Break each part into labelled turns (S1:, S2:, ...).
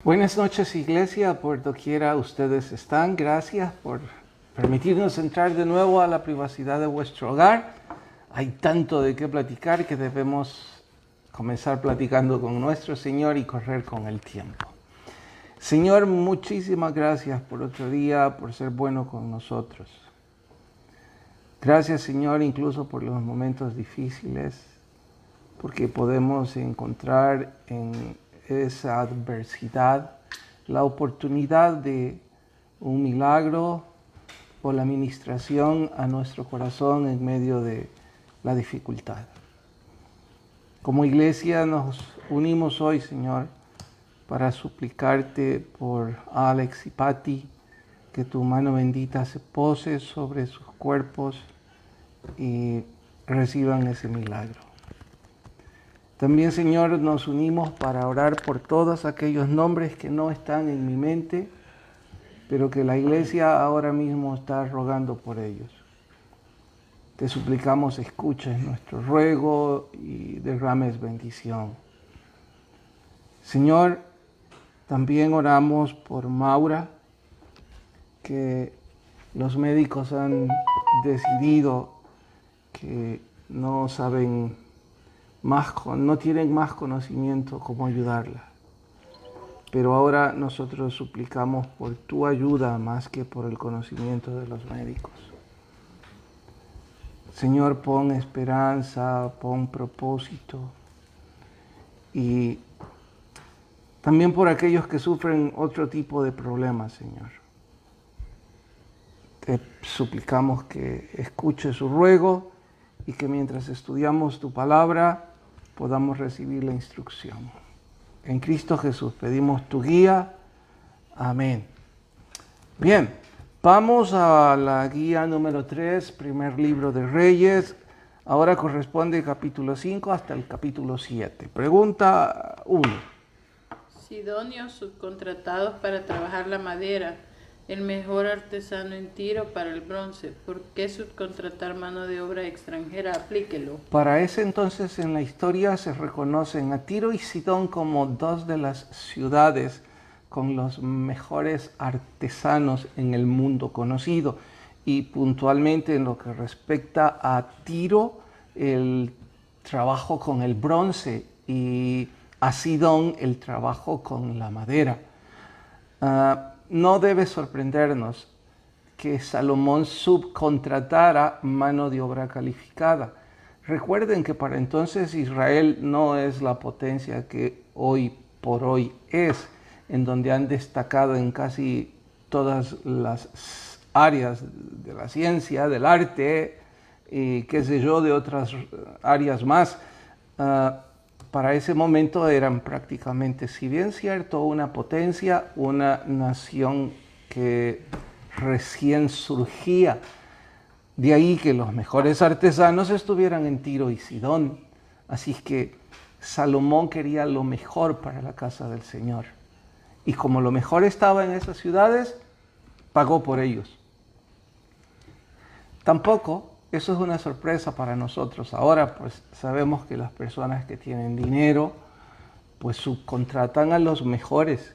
S1: Buenas noches, iglesia, por doquiera ustedes están. Gracias por permitirnos entrar de nuevo a la privacidad de vuestro hogar. Hay tanto de qué platicar que debemos comenzar platicando con nuestro Señor y correr con el tiempo. Señor, muchísimas gracias por otro día, por ser bueno con nosotros. Gracias, Señor, incluso por los momentos difíciles, porque podemos encontrar en esa adversidad la oportunidad de un milagro o la ministración a nuestro corazón en medio de la dificultad. Como iglesia nos unimos hoy, Señor, para suplicarte por Alex y Patty, que tu mano bendita se pose sobre sus cuerpos y reciban ese milagro. También, Señor, nos unimos para orar por todos aquellos nombres que no están en mi mente, pero que la iglesia ahora mismo está rogando por ellos. Te suplicamos escuches nuestro ruego y derrames bendición. Señor, también oramos por Maura, que los médicos han decidido que no tienen más conocimiento cómo ayudarla. Pero ahora nosotros suplicamos por tu ayuda más que por el conocimiento de los médicos. Señor, pon esperanza, pon propósito. Y también por aquellos que sufren otro tipo de problemas, Señor. Te suplicamos que escuche su ruego y que mientras estudiamos tu palabra podamos recibir la instrucción. En Cristo Jesús pedimos tu guía. Amén. Bien, vamos a la guía número 3, primer libro de Reyes. Ahora corresponde capítulo 5 hasta el capítulo 7. Pregunta 1.
S2: Sidonios subcontratados para trabajar la madera, el mejor artesano en Tiro para el bronce. ¿Por qué subcontratar mano de obra extranjera? Aplíquelo.
S1: Para ese entonces en la historia se reconocen a Tiro y Sidón como dos de las ciudades con los mejores artesanos en el mundo conocido. Y puntualmente en lo que respecta a Tiro, el trabajo con el bronce, y a Sidón el trabajo con la madera. No debe sorprendernos que Salomón subcontratara mano de obra calificada. Recuerden que para entonces Israel no es la potencia que hoy por hoy es, en donde han destacado en casi todas las áreas de la ciencia, del arte, y qué sé yo, de otras áreas más. Para ese momento eran prácticamente, si bien cierto, una potencia, una nación que recién surgía. De ahí que los mejores artesanos estuvieran en Tiro y Sidón. Así que Salomón quería lo mejor para la casa del Señor. Y como lo mejor estaba en esas ciudades, pagó por ellos. Tampoco eso es una sorpresa para nosotros. Ahora pues sabemos que las personas que tienen dinero pues subcontratan a los mejores.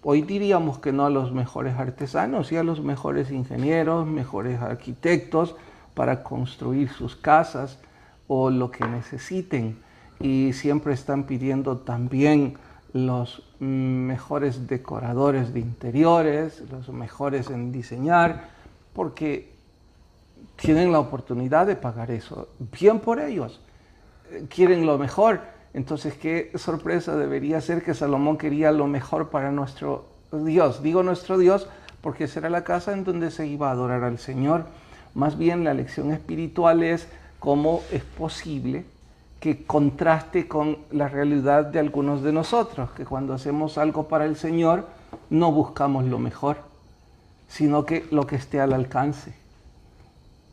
S1: Hoy diríamos que no a los mejores artesanos, sí a los mejores ingenieros, mejores arquitectos para construir sus casas o lo que necesiten. Y siempre están pidiendo también los mejores decoradores de interiores, los mejores en diseñar, porque tienen la oportunidad de pagar eso. Bien por ellos. Quieren lo mejor. Entonces, qué sorpresa debería ser que Salomón quería lo mejor para nuestro Dios. Digo nuestro Dios porque será la casa en donde se iba a adorar al Señor. Más bien la lección espiritual es cómo es posible que contraste con la realidad de algunos de nosotros, que cuando hacemos algo para el Señor no buscamos lo mejor, sino que lo que esté al alcance.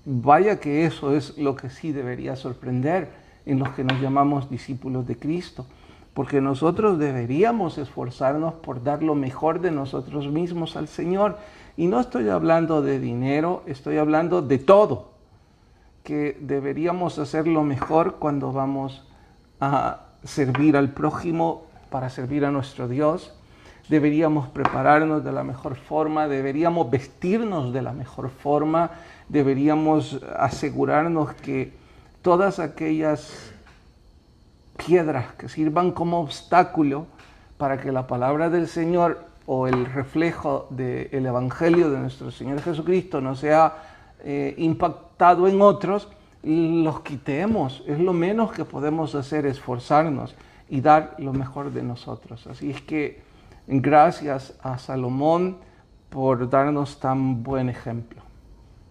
S1: Vaya que eso es lo que sí debería sorprender en los que nos llamamos discípulos de Cristo, porque nosotros deberíamos esforzarnos por dar lo mejor de nosotros mismos al Señor. Y no estoy hablando de dinero, estoy hablando de todo, que deberíamos hacer lo mejor cuando vamos a servir al prójimo para servir a nuestro Dios. deberíamos prepararnos de la mejor forma, deberíamos vestirnos de la mejor forma, deberíamos asegurarnos que todas aquellas piedras que sirvan como obstáculo para que la palabra del Señor o el reflejo del Evangelio de nuestro Señor Jesucristo no sea impactado en otros, los quitemos. Es lo menos que podemos hacer, esforzarnos y dar lo mejor de nosotros. Así es que gracias a Salomón por darnos tan buen ejemplo.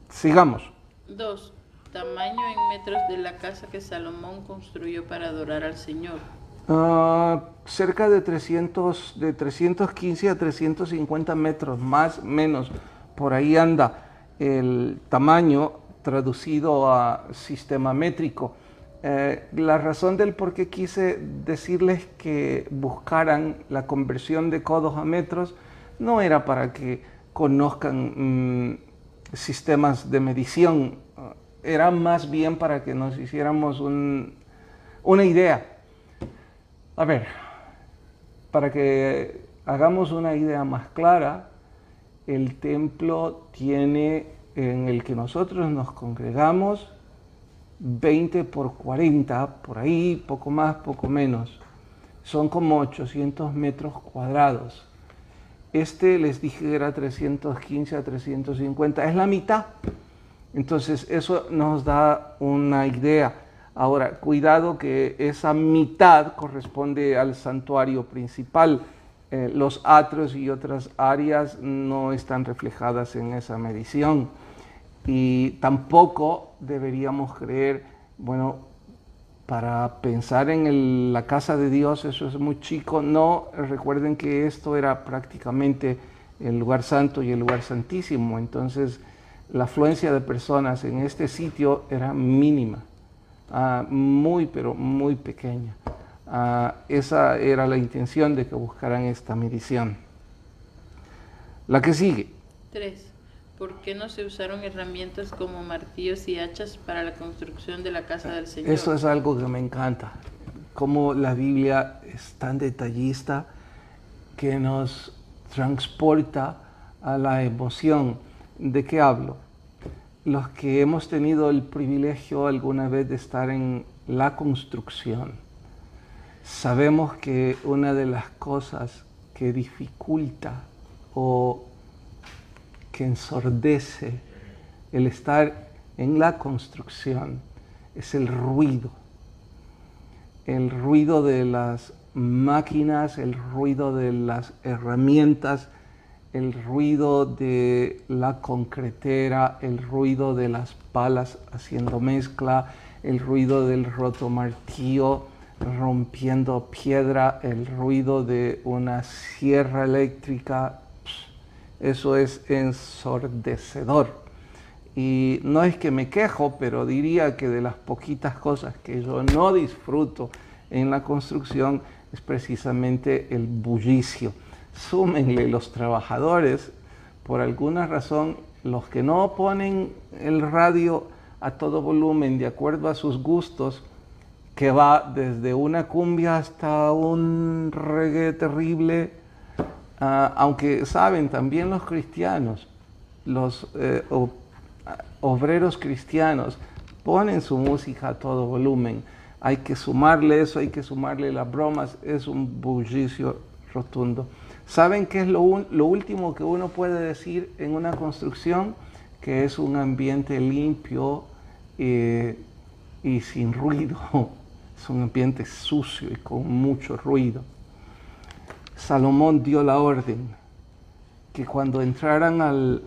S1: Sigamos.
S2: 2. Tamaño en metros de la casa que Salomón construyó para adorar al Señor.
S1: Cerca de 315 a 350 metros, más o menos, por ahí anda el tamaño traducido a sistema métrico. La razón del por qué quise decirles que buscaran la conversión de codos a metros no era para que conozcan sistemas de medición, era más bien para que nos hiciéramos una idea. A ver, para que hagamos una idea más clara, el templo tiene, en el que nosotros nos congregamos, 20 por 40, por ahí, poco más, poco menos. Son como 800 metros cuadrados. Les dije que era 315 a 350, es la mitad. Entonces eso nos da una idea. Ahora, cuidado que esa mitad corresponde al santuario principal. Los atrios y otras áreas no están reflejadas en esa medición. Y tampoco deberíamos creer, bueno, para pensar en la casa de Dios, eso es muy chico. No, recuerden que esto era prácticamente el lugar santo y el lugar santísimo. Entonces, la afluencia de personas en este sitio era mínima, muy, pero muy pequeña. Esa era la intención de que buscaran esta medición. La que sigue.
S2: 3. ¿Por qué no se usaron herramientas como martillos y hachas para la construcción de la casa del Señor?
S1: Eso es algo que me encanta, cómo la Biblia es tan detallista que nos transporta a la emoción. ¿De qué hablo? Los que hemos tenido el privilegio alguna vez de estar en la construcción, sabemos que una de las cosas que dificulta o que ensordece el estar en la construcción es el ruido de las máquinas, el ruido de las herramientas, el ruido de la concretera, el ruido de las palas haciendo mezcla, el ruido del rotomartillo rompiendo piedra, el ruido de una sierra eléctrica. Eso es ensordecedor. Y no es que me quejo, pero diría que de las poquitas cosas que yo no disfruto en la construcción es precisamente el bullicio. Súmenle los trabajadores, por alguna razón, los que no ponen el radio a todo volumen de acuerdo a sus gustos, que va desde una cumbia hasta un reggae terrible, aunque saben también los cristianos, los obreros cristianos ponen su música a todo volumen. Hay que sumarle eso, hay que sumarle las bromas, es un bullicio rotundo. ¿Saben qué es lo último que uno puede decir en una construcción? Que es un ambiente limpio y sin ruido. Es un ambiente sucio y con mucho ruido. Salomón dio la orden que cuando entraran al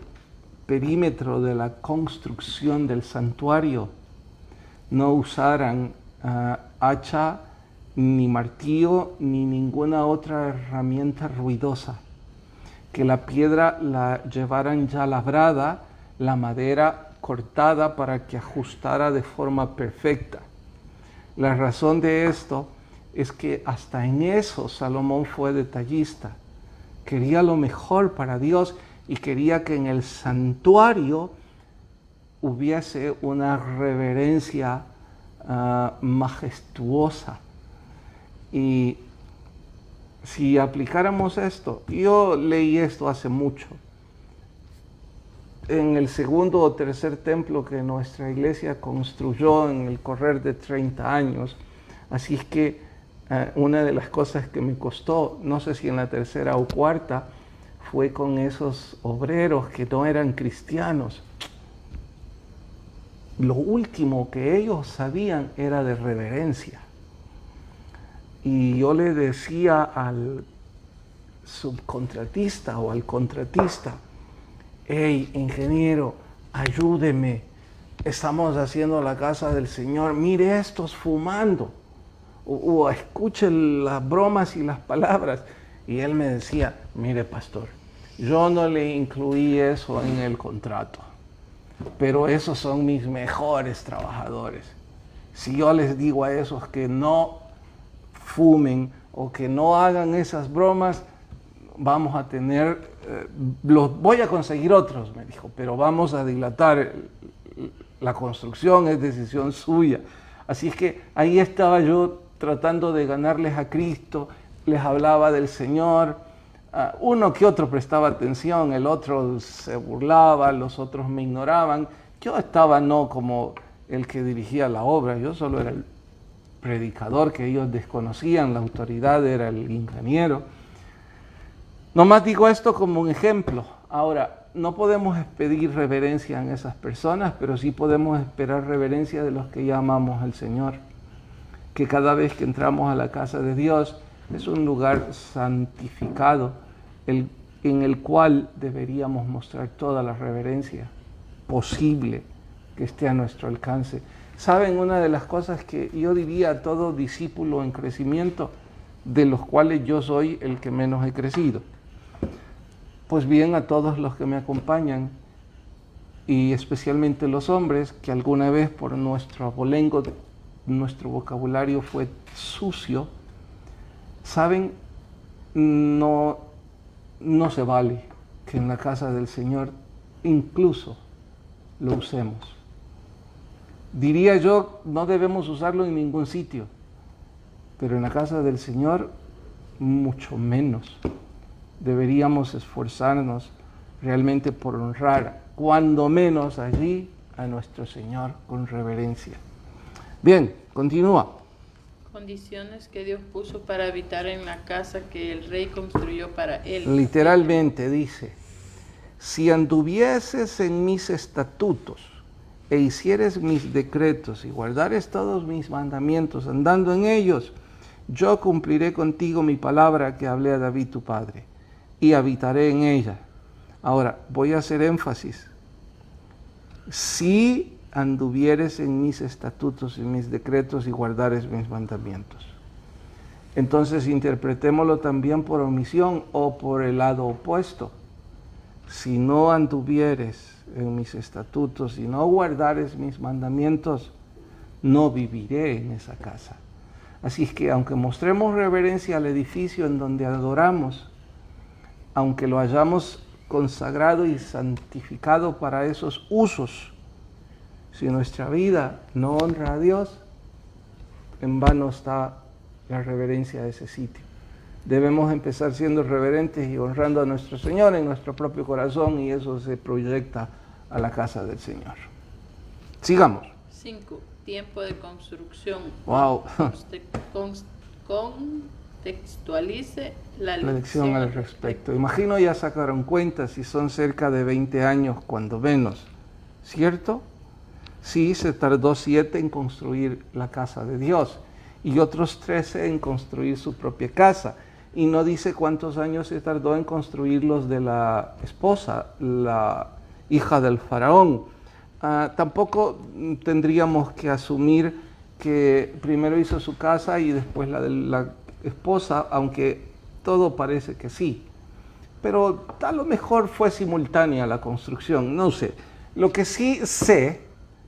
S1: perímetro de la construcción del santuario no usaran hacha, ni martillo, ni ninguna otra herramienta ruidosa, que la piedra la llevaran ya labrada, la madera cortada para que ajustara de forma perfecta. La razón de esto es que hasta en eso Salomón fue detallista. Quería lo mejor para Dios y quería que en el santuario hubiese una reverencia majestuosa. Y si aplicáramos esto, yo leí esto hace mucho, en el segundo o tercer templo que nuestra iglesia construyó en el correr de 30 años, así es que una de las cosas que me costó, no sé si en la tercera o cuarta, fue con esos obreros que no eran cristianos. Lo último que ellos sabían era de reverencia. Y yo le decía al subcontratista o al contratista, hey, ingeniero, ayúdeme, estamos haciendo la casa del Señor, mire estos fumando, o escuche las bromas y las palabras. Y él me decía, mire pastor, yo no le incluí eso en el contrato, pero esos son mis mejores trabajadores. Si yo les digo a esos que no fumen o que no hagan esas bromas, vamos a tener, voy a conseguir otros, me dijo, pero vamos a dilatar la construcción, es decisión suya. Así es que ahí estaba yo tratando de ganarles a Cristo, les hablaba del Señor, uno que otro prestaba atención, el otro se burlaba, los otros me ignoraban. Yo estaba no como el que dirigía la obra, yo solo era el predicador que ellos desconocían, la autoridad era el ingeniero. Nomás digo esto como un ejemplo. Ahora, no podemos pedir reverencia en esas personas, pero sí podemos esperar reverencia de los que ya amamos al Señor. Que cada vez que entramos a la casa de Dios es un lugar santificado, en el cual deberíamos mostrar toda la reverencia posible que esté a nuestro alcance. ¿Saben? Una de las cosas que yo diría a todo discípulo en crecimiento, de los cuales yo soy el que menos he crecido. Pues bien, a todos los que me acompañan, y especialmente los hombres, que alguna vez por nuestro abolengo, nuestro vocabulario fue sucio, ¿saben? No se vale que en la casa del Señor incluso lo usemos. Diría yo, no debemos usarlo en ningún sitio, pero en la casa del Señor mucho menos. Deberíamos esforzarnos realmente por honrar, cuando menos allí, a nuestro Señor con reverencia. Bien, continúa.
S2: Condiciones que Dios puso para habitar en la casa que el rey construyó para él.
S1: Literalmente dice, si anduvieses en mis estatutos e hicieres mis decretos y guardares todos mis mandamientos andando en ellos, yo cumpliré contigo mi palabra que hablé a David tu padre y habitaré en ella. Ahora, voy a hacer énfasis. Si anduvieres en mis estatutos y mis decretos y guardares mis mandamientos. Entonces interpretémoslo también por omisión o por el lado opuesto. Si no anduvieres en mis estatutos y no guardares mis mandamientos, no viviré en esa casa. Así es que aunque mostremos reverencia al edificio en donde adoramos, aunque lo hayamos consagrado y santificado para esos usos, si nuestra vida no honra a Dios, en vano está la reverencia a ese sitio. Debemos empezar siendo reverentes y honrando a nuestro Señor en nuestro propio corazón, y eso se proyecta a la casa del Señor. Sigamos.
S2: 5. Tiempo de construcción.
S1: Wow.
S2: Contextualice la
S1: lección al respecto. Imagino ya sacaron cuenta si son cerca de 20 años, cuando menos, ¿cierto? Sí, se tardó 7 en construir la casa de Dios y otros 13 en construir su propia casa. Y no dice cuántos años se tardó en construir los de la esposa, la hija del faraón. Tampoco tendríamos que asumir que primero hizo su casa y después la de la esposa, aunque todo parece que sí. Pero a lo mejor fue simultánea la construcción, no sé. Lo que sí sé,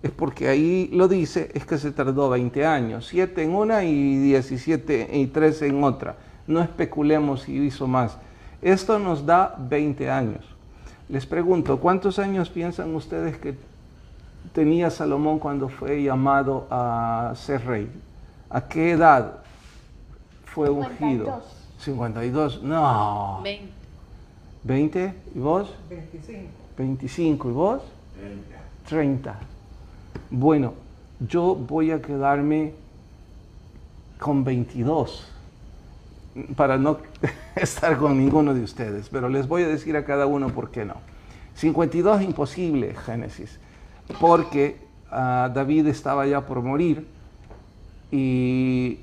S1: es porque ahí lo dice, es que se tardó 20 años, 7 en una y 17 y 13 en otra. No especulemos si hizo más. Esto nos da 20 años. Les pregunto, ¿cuántos años piensan ustedes que tenía Salomón cuando fue llamado a ser rey? ¿A qué edad fue ungido? 52. No.
S2: 20.
S1: 20. ¿Y vos?
S3: 25.
S1: 25. ¿Y vos? 30. Bueno, yo voy a quedarme con 22 para no estar con ninguno de ustedes, pero les voy a decir a cada uno por qué no. 52 imposible, Génesis, porque David estaba ya por morir y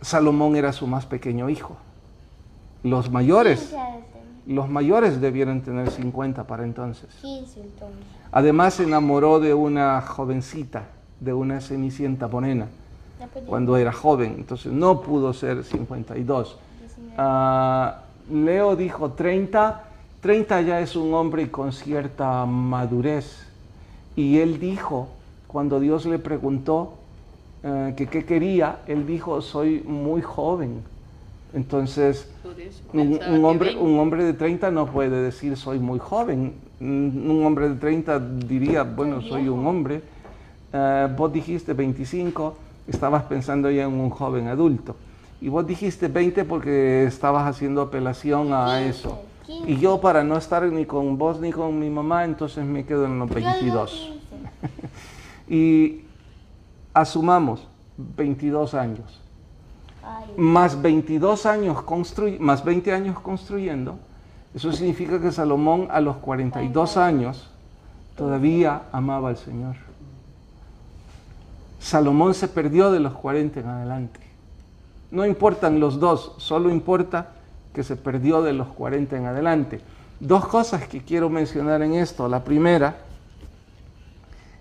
S1: Salomón era su más pequeño hijo. Los mayores debieron tener 50 para entonces.
S4: 15 entonces.
S1: Además se enamoró de una jovencita, de una cenicienta morena, cuando era joven, entonces no pudo ser 52. Leo dijo 30. 30 ya es un hombre con cierta madurez. Y él dijo, cuando Dios le preguntó que qué quería, él dijo, soy muy joven. Entonces,
S2: Por eso
S1: un
S2: pensaba que
S1: hombre,
S2: 20.
S1: un hombre de 30 no puede decir soy muy joven. Un hombre de 30 diría, bueno, soy un hombre. Vos dijiste 25, estabas pensando ya en un joven adulto. Y vos dijiste 20 porque estabas haciendo apelación a
S4: 15,
S1: eso.
S4: 15.
S1: Y yo, para no estar ni con vos ni con mi mamá, entonces me quedo en los 22. Y asumamos 22 años. Más 22 años más 20 años construyendo, eso significa que Salomón a los 42 años todavía amaba al Señor. Salomón se perdió de los 40 en adelante. No importan los dos, solo importa que se perdió de los 40 en adelante. Dos cosas que quiero mencionar en esto. La primera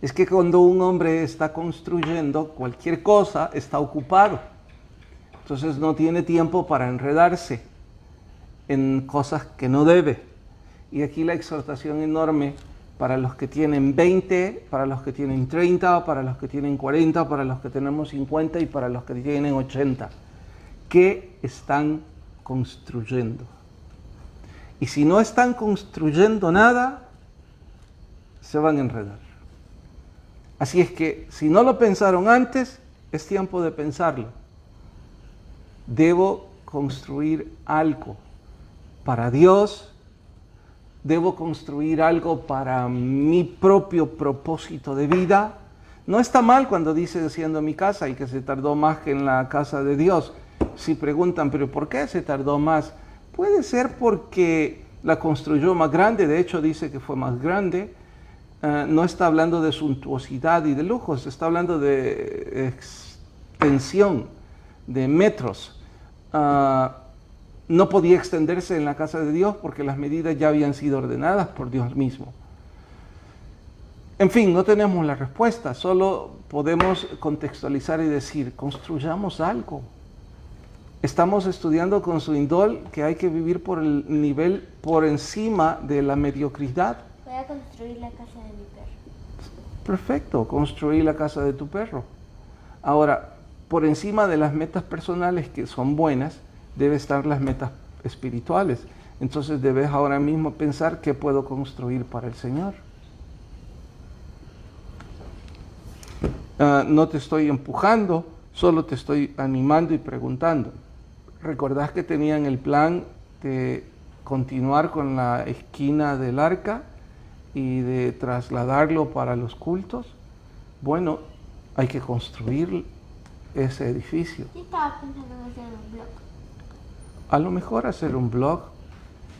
S1: es que cuando un hombre está construyendo cualquier cosa, está ocupado. Entonces no tiene tiempo para enredarse en cosas que no debe. Y aquí la exhortación enorme para los que tienen 20, para los que tienen 30, para los que tienen 40, para los que tenemos 50 y para los que tienen 80. ¿Qué están construyendo? Y si no están construyendo nada, se van a enredar. Así es que si no lo pensaron antes, es tiempo de pensarlo. Debo construir algo para Dios, debo construir algo para mi propio propósito de vida. No está mal cuando dice haciendo mi casa y que se tardó más que en la casa de Dios. Si preguntan, ¿pero por qué se tardó más? Puede ser porque la construyó más grande, de hecho dice que fue más grande. No está hablando de suntuosidad y de lujos, está hablando de extensión, de metros. No podía extenderse en la casa de Dios porque las medidas ya habían sido ordenadas por Dios mismo. En fin, no tenemos la respuesta, solo podemos contextualizar y decir, construyamos algo. Estamos estudiando con su indol que hay que vivir por el nivel por encima de la mediocridad.
S4: Voy a construir la casa de mi perro.
S1: Perfecto, construir la casa de tu perro. Ahora, por encima de las metas personales que son buenas, deben estar las metas espirituales. Entonces debes ahora mismo pensar qué puedo construir para el Señor. No te estoy empujando, solo te estoy animando y preguntando. ¿Recordás que tenían el plan de continuar con la esquina del arca y de trasladarlo para los cultos? Bueno, hay que construir ese edificio.
S4: Yo estaba pensando en hacer un blog.
S1: A lo mejor hacer un blog,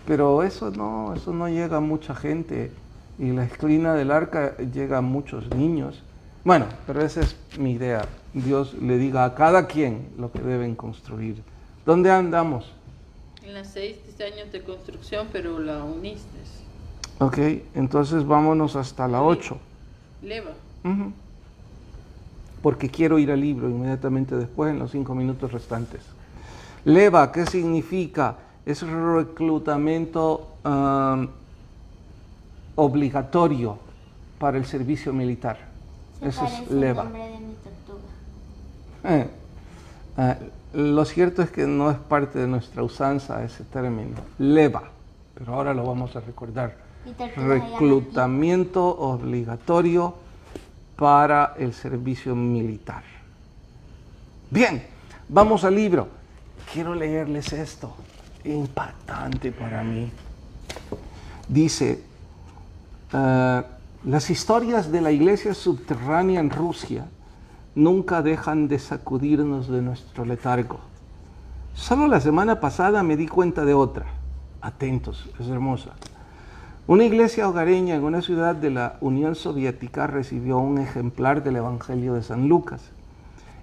S1: pero eso no llega a mucha gente. Y la esquina del arca llega a muchos niños. Bueno, pero esa es mi idea. Dios le diga a cada quien lo que deben construir. ¿Dónde andamos?
S2: En las 6 años de construcción, pero la uniste.
S1: Ok, entonces vámonos hasta la 8.
S2: Leva.
S1: Porque quiero ir al libro inmediatamente después en los 5 minutos restantes. Leva, ¿qué significa? Es reclutamiento obligatorio para el servicio militar. Eso es leva.
S4: El nombre de mi tortuga.
S1: Lo cierto es que no es parte de nuestra usanza ese término, leva, pero ahora lo vamos a recordar.
S4: Mi tortuga se llama
S1: Reclutamiento obligatorio para el servicio militar. Bien, vamos al libro. quiero leerles esto, impactante para mí. Dice, las historias de la iglesia subterránea en Rusia nunca dejan de sacudirnos de nuestro letargo. Solo la semana pasada me di cuenta de otra. Atentos, es hermosa. Una iglesia hogareña en una ciudad de la Unión Soviética recibió un ejemplar del Evangelio de San Lucas.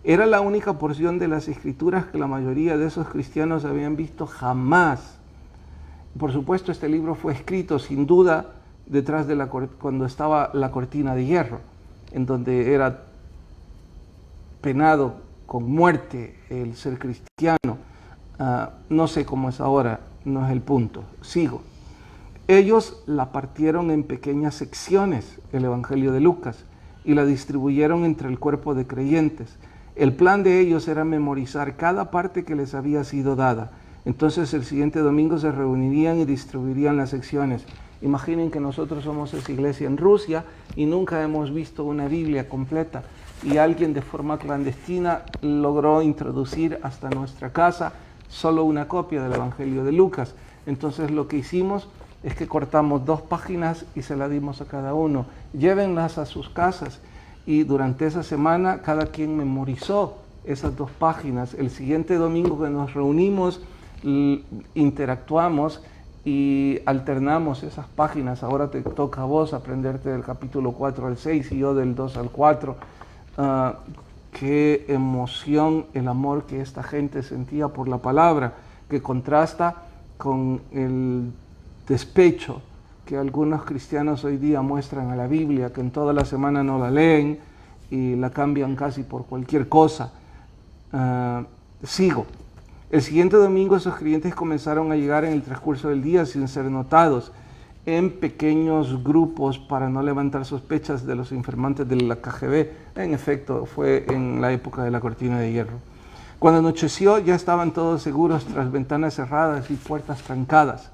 S1: Era la única porción de las escrituras que la mayoría de esos cristianos habían visto jamás. Por supuesto, este libro fue escrito sin duda detrás de cuando estaba la cortina de hierro, en donde era penado con muerte el ser cristiano. No sé cómo es ahora, no es el punto. Sigo. Ellos la partieron en pequeñas secciones, el Evangelio de Lucas, y la distribuyeron entre el cuerpo de creyentes. El plan de ellos era memorizar cada parte que les había sido dada. Entonces el siguiente domingo se reunirían y distribuirían las secciones. Imaginen que nosotros somos esa iglesia en Rusia y nunca hemos visto una Biblia completa. Y alguien de forma clandestina logró introducir hasta nuestra casa solo una copia del Evangelio de Lucas. Entonces lo que hicimos es que cortamos 2 páginas y se la dimos a cada uno. Llévenlas a sus casas. Y durante esa semana cada quien memorizó esas 2 páginas. El siguiente domingo que nos reunimos, interactuamos y alternamos esas páginas. Ahora te toca a vos aprenderte del capítulo 4 al 6 y yo del 2 al 4. Qué emoción el amor que esta gente sentía por la palabra, que contrasta con el despecho que algunos cristianos hoy día muestran a la Biblia, que en toda la semana no la leen y la cambian casi por cualquier cosa. Sigo. El siguiente domingo esos creyentes comenzaron a llegar en el transcurso del día sin ser notados, en pequeños grupos para no levantar sospechas de los informantes de la KGB. En efecto, fue en la época de la cortina de hierro. Cuando anocheció ya estaban todos seguros tras ventanas cerradas y puertas trancadas.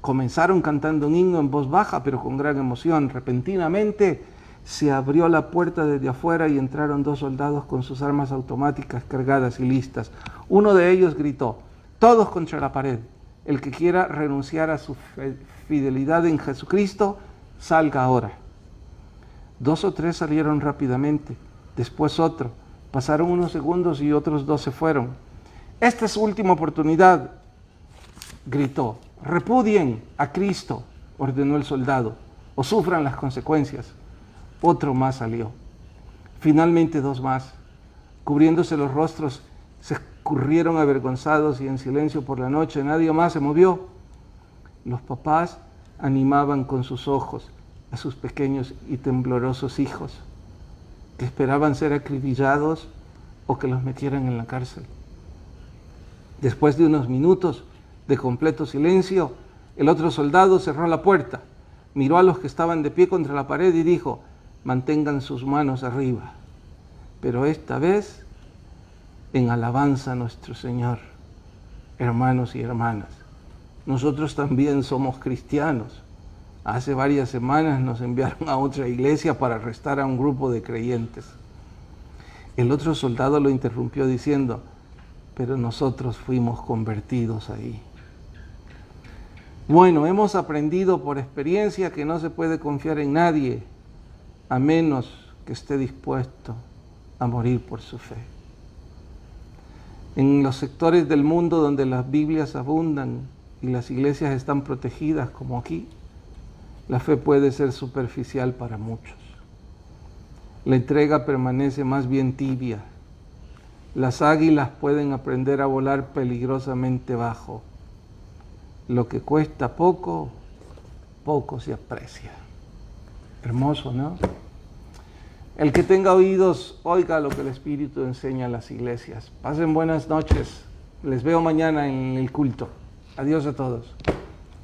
S1: Comenzaron cantando un himno en voz baja, pero con gran emoción. Repentinamente se abrió la puerta desde afuera y entraron 2 soldados con sus armas automáticas cargadas y listas. Uno de ellos gritó: todos contra la pared. El que quiera renunciar a su fidelidad en Jesucristo, salga ahora. 2 o 3 salieron rápidamente, después otro. Pasaron unos segundos y otros 2 se fueron. Esta es su última oportunidad, gritó. Repudien a Cristo, ordenó el soldado, o sufran las consecuencias. Otro más salió. Finalmente 2 más. Cubriéndose los rostros, se escurrieron avergonzados y en silencio por la noche. Nadie más se movió. Los papás animaban con sus ojos a sus pequeños y temblorosos hijos, que esperaban ser acribillados o que los metieran en la cárcel. Después de unos minutos de completo silencio, el otro soldado cerró la puerta, miró a los que estaban de pie contra la pared y dijo: mantengan sus manos arriba, pero esta vez en alabanza a nuestro Señor. Hermanos y hermanas, nosotros también somos cristianos. Hace varias semanas nos enviaron a otra iglesia para arrestar a un grupo de creyentes. El otro soldado lo interrumpió diciendo: pero nosotros fuimos convertidos ahí. Bueno, hemos aprendido por experiencia que no se puede confiar en nadie a menos que esté dispuesto a morir por su fe. En los sectores del mundo donde las Biblias abundan y las iglesias están protegidas, como aquí, la fe puede ser superficial para muchos. La entrega permanece más bien tibia. Las águilas pueden aprender a volar peligrosamente bajo. Lo que cuesta poco, poco se aprecia. Hermoso, ¿no? El que tenga oídos, oiga lo que el Espíritu enseña a las iglesias. Pasen buenas noches. Les veo mañana en el culto. Adiós a todos.